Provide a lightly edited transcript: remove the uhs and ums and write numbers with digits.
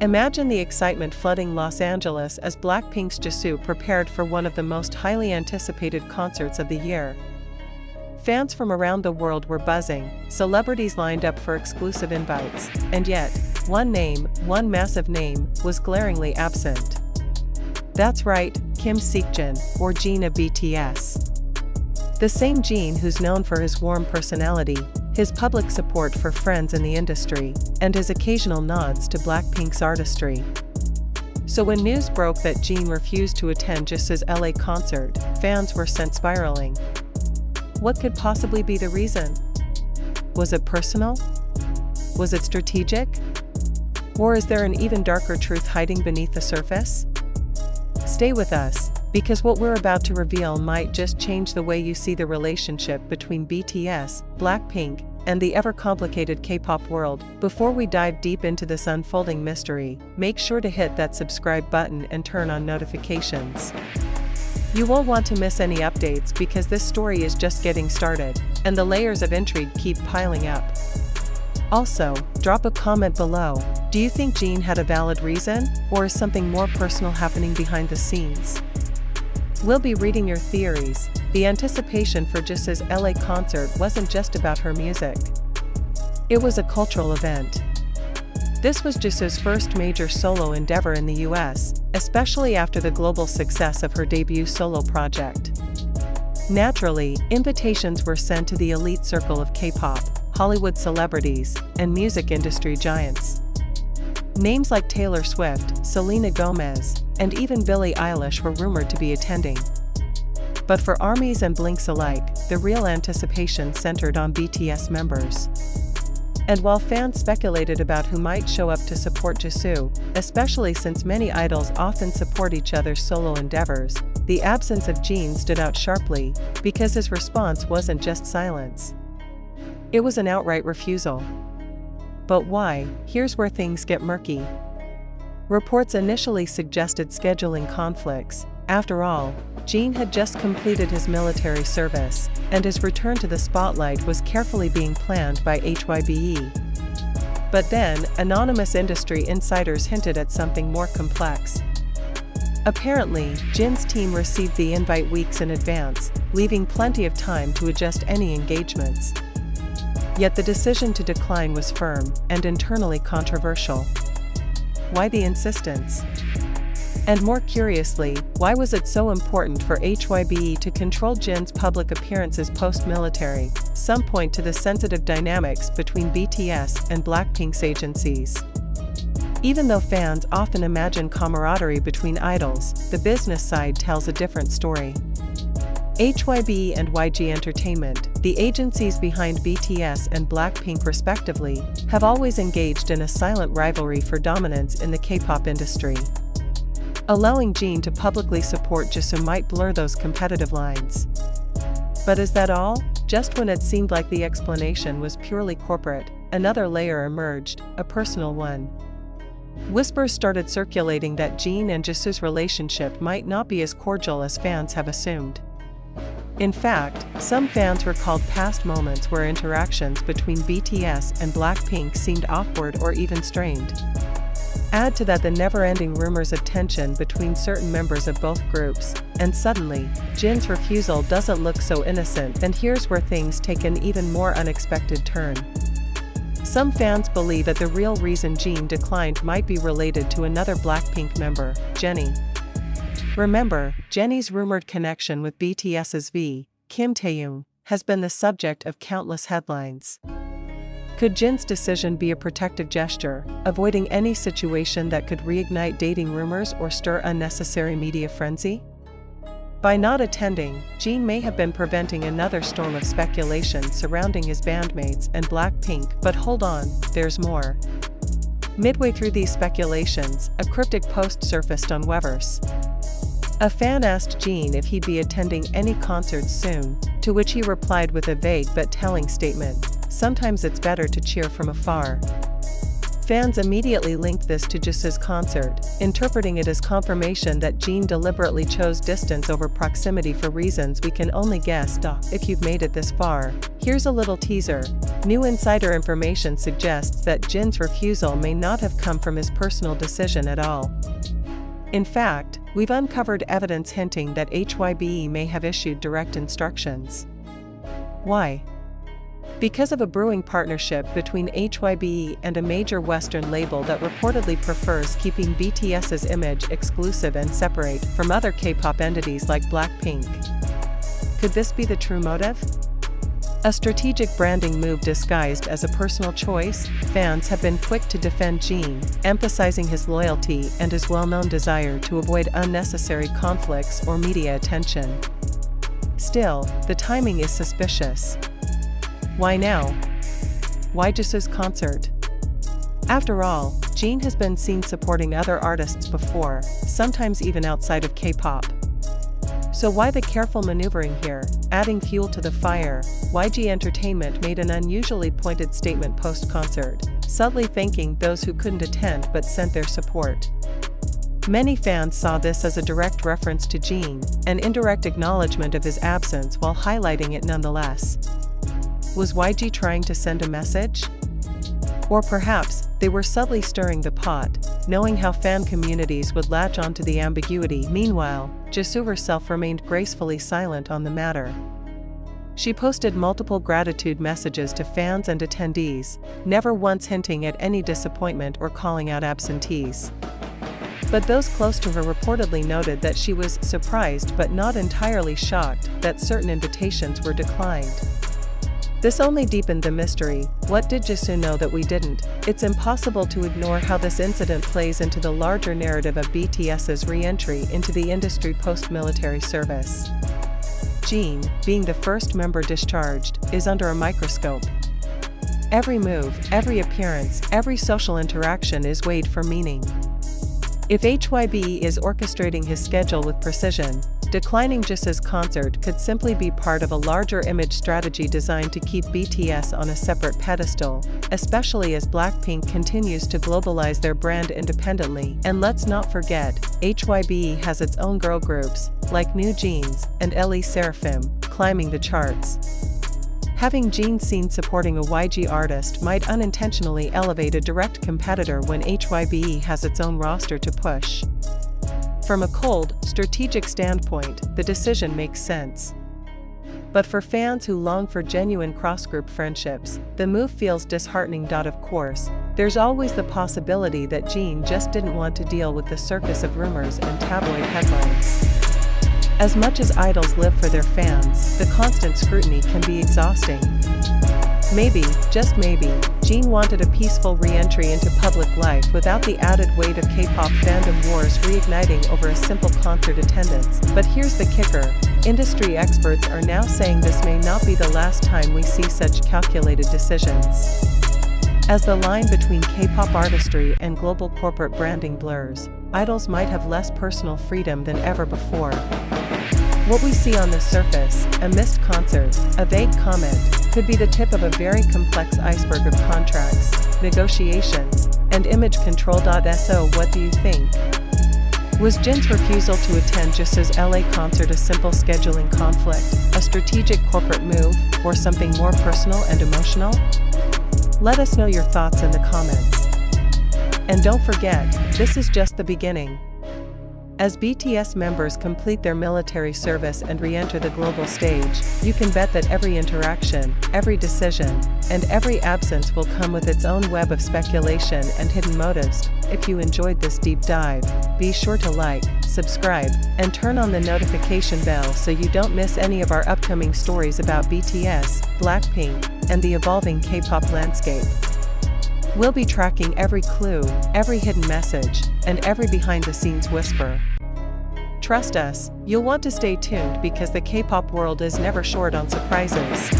Imagine the excitement flooding Los Angeles as BLACKPINK's JISOO prepared for one of the most highly anticipated concerts of the year. Fans from around the world were buzzing, celebrities lined up for exclusive invites, and yet, one massive name, was glaringly absent. That's right, Kim Seokjin, or JIN of BTS. The same JIN who's known for his warm personality, his public support for friends in the industry, and his occasional nods to BLACKPINK's artistry. So when news broke that JIN refused to attend JISOO's LA concert, fans were sent spiraling. What could possibly be the reason? Was it personal? Was it strategic? Or is there an even darker truth hiding beneath the surface? Stay with us, because what we're about to reveal might just change the way you see the relationship between BTS, BLACKPINK, and the ever-complicated K-pop world. Before we dive deep into this unfolding mystery, make sure to hit that subscribe button and turn on notifications. You won't want to miss any updates because this story is just getting started, and the layers of intrigue keep piling up. Also, drop a comment below. Do you think JIN had a valid reason, or is something more personal happening behind the scenes? We'll be reading your theories. The anticipation for JISOO's LA concert wasn't just about her music. It was a cultural event. This was JISOO's first major solo endeavor in the US, especially after the global success of her debut solo project. Naturally, invitations were sent to the elite circle of K-pop, Hollywood celebrities, and music industry giants. Names like Taylor Swift, Selena Gomez, and even Billie Eilish were rumored to be attending. But for ARMYs and Blinks alike, the real anticipation centered on BTS members. And while fans speculated about who might show up to support JISOO, especially since many idols often support each other's solo endeavors, the absence of JIN stood out sharply, because his response wasn't just silence. It was an outright refusal. But why? Here's where things get murky. Reports initially suggested scheduling conflicts. After all, JIN had just completed his military service, and his return to the spotlight was carefully being planned by HYBE. But then, anonymous industry insiders hinted at something more complex. Apparently, JIN's team received the invite weeks in advance, leaving plenty of time to adjust any engagements. Yet the decision to decline was firm and internally controversial. Why the insistence? And more curiously, why was it so important for HYBE to control JIN's public appearances post-military? Some point to the sensitive dynamics between BTS and BLACKPINK's agencies. Even though fans often imagine camaraderie between idols, the business side tells a different story. HYBE and YG Entertainment, the agencies behind BTS and BLACKPINK respectively, have always engaged in a silent rivalry for dominance in the K-pop industry. Allowing JIN to publicly support JISOO might blur those competitive lines. But is that all? Just when it seemed like the explanation was purely corporate, another layer emerged, a personal one. Whispers started circulating that JIN and JISOO's relationship might not be as cordial as fans have assumed. In fact, some fans recalled past moments where interactions between BTS and BLACKPINK seemed awkward or even strained. Add to that the never-ending rumors of tension between certain members of both groups, and suddenly, JIN's refusal doesn't look so innocent, and here's where things take an even more unexpected turn. Some fans believe that the real reason JIN declined might be related to another BLACKPINK member, Jennie. Remember, Jennie's rumored connection with BTS's V, Kim Taehyung, has been the subject of countless headlines. Could JIN's decision be a protective gesture, avoiding any situation that could reignite dating rumors or stir unnecessary media frenzy? By not attending, JIN may have been preventing another storm of speculation surrounding his bandmates and BLACKPINK, but hold on, there's more. Midway through these speculations, a cryptic post surfaced on Weverse. A fan asked JIN if he'd be attending any concerts soon, to which he replied with a vague but telling statement, "Sometimes it's better to cheer from afar." Fans immediately linked this to JISOO's concert, interpreting it as confirmation that JIN deliberately chose distance over proximity for reasons we can only guess. If you've made it this far, here's a little teaser. New insider information suggests that JIN's refusal may not have come from his personal decision at all. In fact, we've uncovered evidence hinting that HYBE may have issued direct instructions. Why? Because of a brewing partnership between HYBE and a major Western label that reportedly prefers keeping BTS's image exclusive and separate from other K-pop entities like BLACKPINK. Could this be the true motive? A strategic branding move disguised as a personal choice? Fans have been quick to defend JIN, emphasizing his loyalty and his well-known desire to avoid unnecessary conflicts or media attention. Still, the timing is suspicious. Why now? Why JISOO's concert? After all, JIN has been seen supporting other artists before, sometimes even outside of K-pop. So why the careful maneuvering here? Adding fuel to the fire, YG Entertainment made an unusually pointed statement post-concert, subtly thanking those who couldn't attend but sent their support. Many fans saw this as a direct reference to JIN, an indirect acknowledgement of his absence while highlighting it nonetheless. Was YG trying to send a message? Or perhaps, they were subtly stirring the pot, knowing how fan communities would latch onto the ambiguity. Meanwhile, JISOO herself remained gracefully silent on the matter. She posted multiple gratitude messages to fans and attendees, never once hinting at any disappointment or calling out absentees. But those close to her reportedly noted that she was surprised but not entirely shocked that certain invitations were declined. This only deepened the mystery. What did JISOO know that we didn't? It's impossible to ignore how this incident plays into the larger narrative of BTS's re-entry into the industry post-military service. JIN, being the first member discharged, is under a microscope. Every move, every appearance, every social interaction is weighed for meaning. If HYBE is orchestrating his schedule with precision, declining JISOO's concert could simply be part of a larger image strategy designed to keep BTS on a separate pedestal, especially as BLACKPINK continues to globalize their brand independently. And let's not forget, HYBE has its own girl groups, like New Jeans and LE Seraphim, climbing the charts. Having JIN seen supporting a YG artist might unintentionally elevate a direct competitor when HYBE has its own roster to push. From a cold, strategic standpoint, the decision makes sense. But for fans who long for genuine cross-group friendships, the move feels disheartening. Of course, there's always the possibility that JIN just didn't want to deal with the circus of rumors and tabloid headlines. As much as idols live for their fans, the constant scrutiny can be exhausting. Maybe, just maybe, JIN wanted a peaceful re-entry into public life without the added weight of K-pop fandom wars reigniting over a simple concert attendance. But here's the kicker. Industry experts are now saying this may not be the last time we see such calculated decisions. As the line between K-pop artistry and global corporate branding blurs, idols might have less personal freedom than ever before. What we see on the surface, a missed concert, a vague comment, could be the tip of a very complex iceberg of contracts, negotiations, and image control. So what do you think? Was JIN's refusal to attend JISOO's LA concert a simple scheduling conflict, a strategic corporate move, or something more personal and emotional? Let us know your thoughts in the comments. And don't forget, this is just the beginning. As BTS members complete their military service and re-enter the global stage, you can bet that every interaction, every decision, and every absence will come with its own web of speculation and hidden motives. If you enjoyed this deep dive, be sure to like, subscribe, and turn on the notification bell so you don't miss any of our upcoming stories about BTS, BLACKPINK, and the evolving K-pop landscape. We'll be tracking every clue, every hidden message, and every behind-the-scenes whisper. Trust us, you'll want to stay tuned because the K-pop world is never short on surprises.